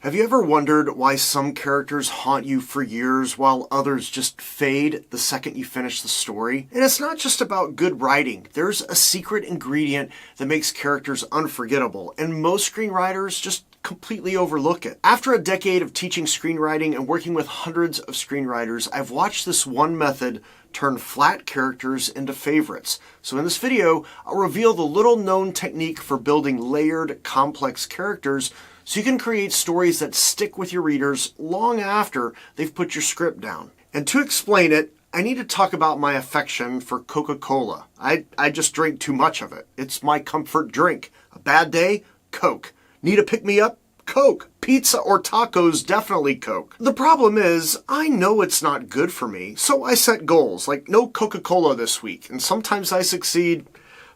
Have you ever wondered why some characters haunt you for years while others just fade the second you finish the story? And it's not just about good writing. There's a secret ingredient that makes characters unforgettable, and most screenwriters just completely overlook it. After a decade of teaching screenwriting and working with hundreds of screenwriters, I've watched this one method turn flat characters into favorites. So in this video, I'll reveal the little-known technique for building layered, complex characters so you can create stories that stick with your readers long after they've put your script down. And to explain it, I need to talk about my affection for Coca-Cola. I just drink too much of it. It's my comfort drink. A bad day? Coke. Need a pick-me-up? Coke. Pizza or tacos? Definitely Coke. The problem is, I know it's not good for me, so I set goals, like no Coca-Cola this week, and sometimes I succeed,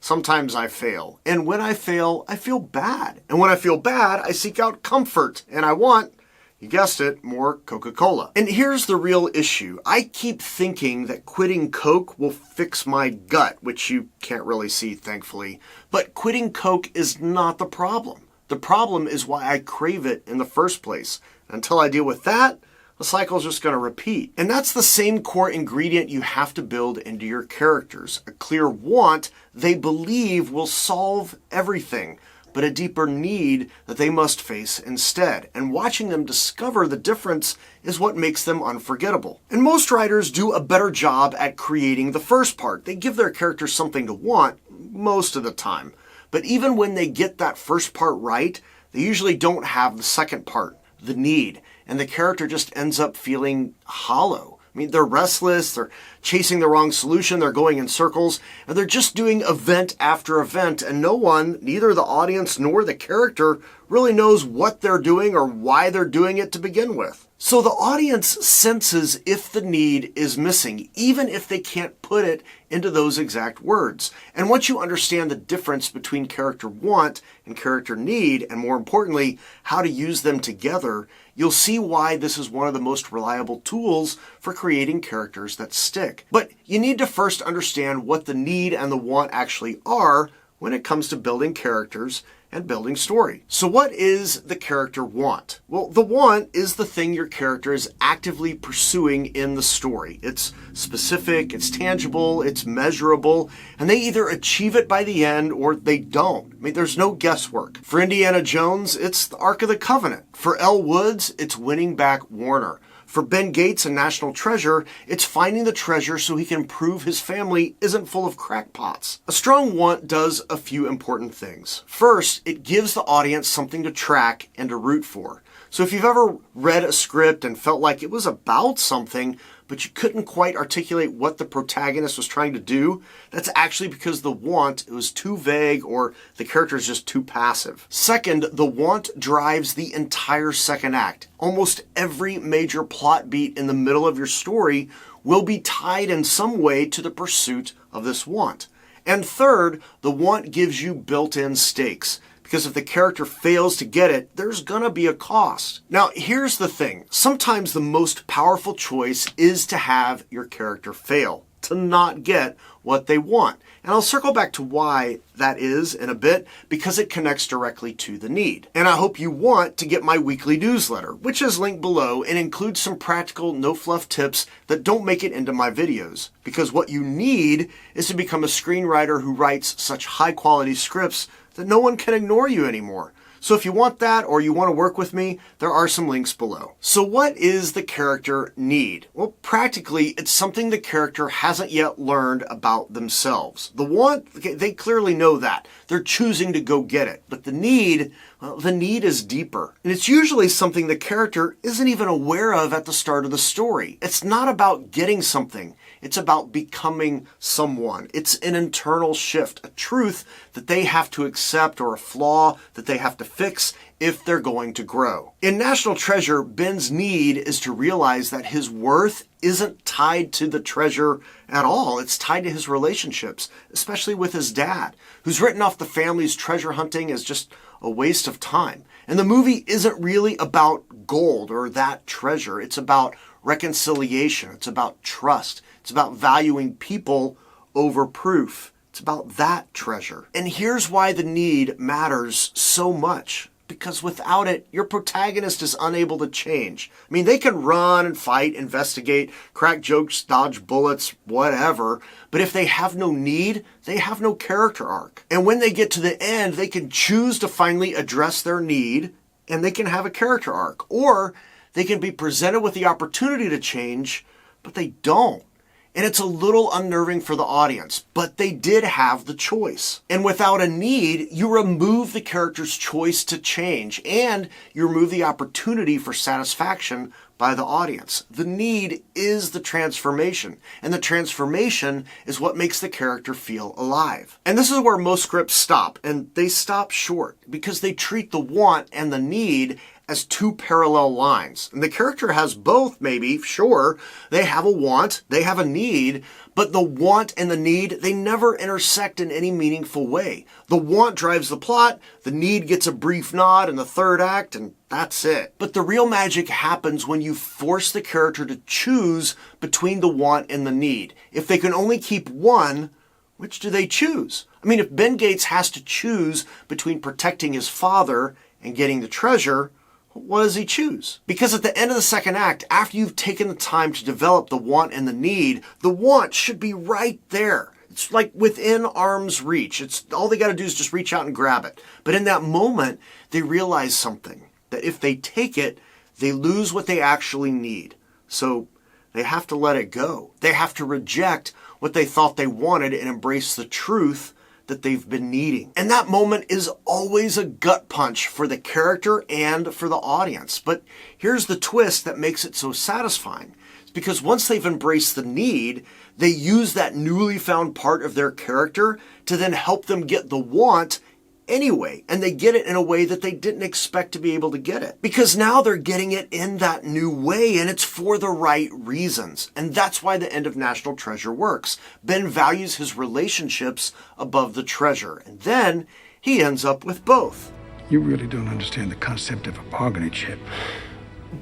sometimes I fail. And when I fail, I feel bad. And when I feel bad, I seek out comfort, and I want, you guessed it, more Coca-Cola. And here's the real issue. I keep thinking that quitting Coke will fix my gut, which you can't really see, thankfully. But quitting Coke is not the problem. The problem is why I crave it in the first place. Until I deal with that, the cycle's just going to repeat. And that's the same core ingredient you have to build into your characters. A clear want they believe will solve everything, but a deeper need that they must face instead. And watching them discover the difference is what makes them unforgettable. And most writers do a better job at creating the first part. They give their characters something to want most of the time. But even when they get that first part right, they usually don't have the second part, the need. And the character just ends up feeling hollow. I mean, they're restless, they're chasing the wrong solution, they're going in circles, and they're just doing event after event, and no one, neither the audience nor the character, really knows what they're doing or why they're doing it to begin with. So the audience senses if the need is missing, even if they can't put it into those exact words. And once you understand the difference between character want and character need, and more importantly, how to use them together, you'll see why this is one of the most reliable tools for creating characters that stick. But you need to first understand what the need and the want actually are when it comes to building characters and building story. So what is the character want? Well, the want is the thing your character is actively pursuing in the story. It's specific, it's tangible, it's measurable, and they either achieve it by the end or they don't. I mean, there's no guesswork. For Indiana Jones, it's the Ark of the Covenant. For Elle Woods, it's winning back Warner. For Ben Gates and National Treasure, it's finding the treasure so he can prove his family isn't full of crackpots. A strong want does a few important things. First, it gives the audience something to track and to root for. So if you've ever read a script and felt like it was about something, but you couldn't quite articulate what the protagonist was trying to do, that's actually because the want was too vague or the character is just too passive. Second, the want drives the entire second act. Almost every major plot beat in the middle of your story will be tied in some way to the pursuit of this want. And third, the want gives you built-in stakes. Because if the character fails to get it, there's gonna be a cost. Now, here's the thing. Sometimes the most powerful choice is to have your character fail, to not get what they want. And I'll circle back to why that is in a bit, because it connects directly to the need. And I hope you want to get my weekly newsletter, which is linked below and includes some practical, no-fluff tips that don't make it into my videos. Because what you need is to become a screenwriter who writes such high-quality scripts that no one can ignore you anymore. So if you want that or you want to work with me, there are some links below. So what is the character need? Well, practically, it's something the character hasn't yet learned about themselves. The want, they clearly know that. They're choosing to go get it. But the need, well, the need is deeper. And it's usually something the character isn't even aware of at the start of the story. It's not about getting something. It's about becoming someone. It's an internal shift, a truth that they have to accept or a flaw that they have to fix if they're going to grow. In National Treasure, Ben's need is to realize that his worth isn't tied to the treasure at all. It's tied to his relationships, especially with his dad, who's written off the family's treasure hunting as just a waste of time. And the movie isn't really about gold or that treasure. It's about reconciliation. It's about trust. It's about valuing people over proof. It's about that treasure. And here's why the need matters so much. because without it, your protagonist is unable to change. I mean, they can run and fight, investigate, crack jokes, dodge bullets, whatever, but if they have no need, they have no character arc. And when they get to the end, they can choose to finally address their need, and they can have a character arc. Or they can be presented with the opportunity to change, but they don't. And it's a little unnerving for the audience, but they did have the choice. And without a need, you remove the character's choice to change, and you remove the opportunity for satisfaction by the audience. The need is the transformation, and the transformation is what makes the character feel alive. And this is where most scripts stop, and they stop short because they treat the want and the need as two parallel lines. And the character has both, maybe, sure. They have a want, they have a need, but the want and the need, they never intersect in any meaningful way. The want drives the plot, the need gets a brief nod in the third act, and that's it. But the real magic happens when you force the character to choose between the want and the need. If they can only keep one, which do they choose? I mean, if Ben Gates has to choose between protecting his father and getting the treasure, what does he choose? Because at the end of the second act, after you've taken the time to develop the want and the need, the want should be right there. It's like within arm's reach. It's all they got to do is just reach out and grab it. But in that moment, they realize something, that if they take it, they lose what they actually need. So they have to let it go. They have to reject what they thought they wanted and embrace the truth that they've been needing. And that moment is always a gut punch for the character and for the audience. But here's the twist that makes it so satisfying. It's because once they've embraced the need, they use that newly found part of their character to then help them get the want anyway. And they get it in a way that they didn't expect to be able to get it. Because now they're getting it in that new way, and it's for the right reasons. And that's why the end of National Treasure works. Ben values his relationships above the treasure. And then he ends up with both. You really don't understand the concept of a bargaining chip.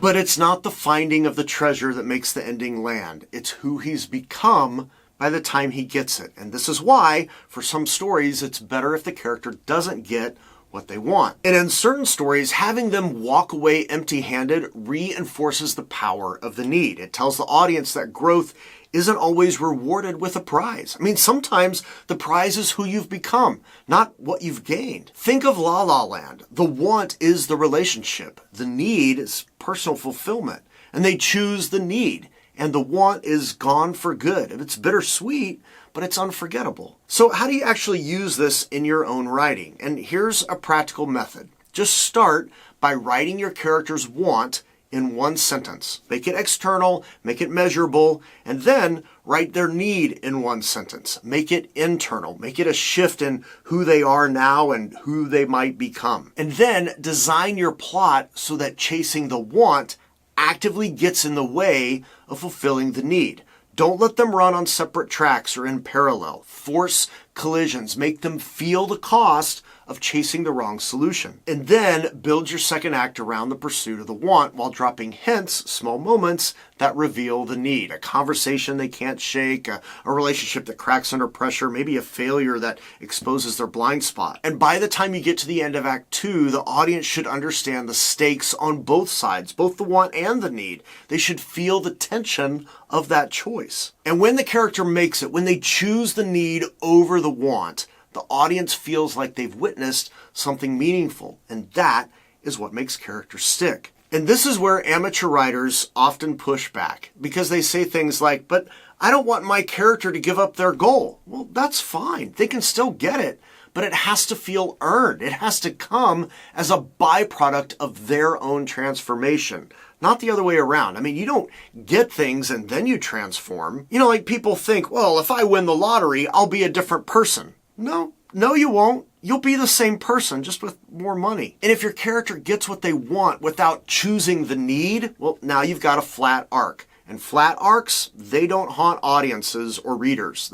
But it's not the finding of the treasure that makes the ending land. It's who he's become by the time he gets it. And this is why, for some stories, it's better if the character doesn't get what they want. And in certain stories, having them walk away empty-handed reinforces the power of the need. It tells the audience that growth isn't always rewarded with a prize. I mean, sometimes the prize is who you've become, not what you've gained. Think of La La Land. The want is the relationship. The need is personal fulfillment. And they choose the need. And the want is gone for good. It's bittersweet, but it's unforgettable. So how do you actually use this in your own writing? And here's a practical method. Just start by writing your character's want in one sentence. Make it external, make it measurable, and then write their need in one sentence. Make it internal. Make it a shift in who they are now and who they might become. And then design your plot so that chasing the want actively gets in the way of fulfilling the need. Don't let them run on separate tracks or in parallel. Force collisions. Make them feel the cost of chasing the wrong solution. And then build your second act around the pursuit of the want while dropping hints, small moments that reveal the need. A conversation they can't shake, a relationship that cracks under pressure, maybe a failure that exposes their blind spot. And by the time you get to the end of Act 2, the audience should understand the stakes on both sides, both the want and the need. They should feel the tension of that choice. And when the character makes it, when they choose the need over the want, the audience feels like they've witnessed something meaningful, and that is what makes characters stick. And this is where amateur writers often push back, because they say things like, but I don't want my character to give up their goal. Well, that's fine. They can still get it, but it has to feel earned. It has to come as a byproduct of their own transformation, not the other way around. I mean, you don't get things and then you transform. You know, like people think, well, if I win the lottery, I'll be a different person. No, you won't. You'll be the same person, just with more money. And if your character gets what they want without choosing the need, well, now you've got a flat arc. And flat arcs, they don't haunt audiences or readers.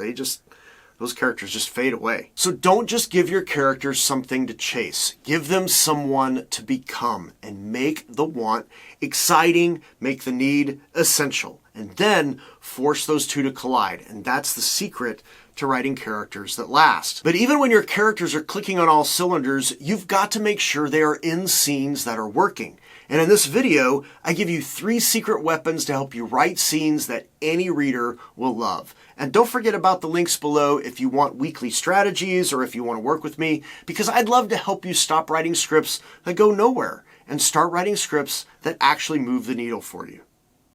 Those characters just fade away. So don't just give your characters something to chase. Give them someone to become, and make the want exciting, make the need essential. And then force those two to collide. And that's the secret to writing characters that last. But even when your characters are clicking on all cylinders, you've got to make sure they are in scenes that are working. And in this video, I give you 3 secret weapons to help you write scenes that any reader will love. And don't forget about the links below if you want weekly strategies or if you want to work with me, because I'd love to help you stop writing scripts that go nowhere and start writing scripts that actually move the needle for you.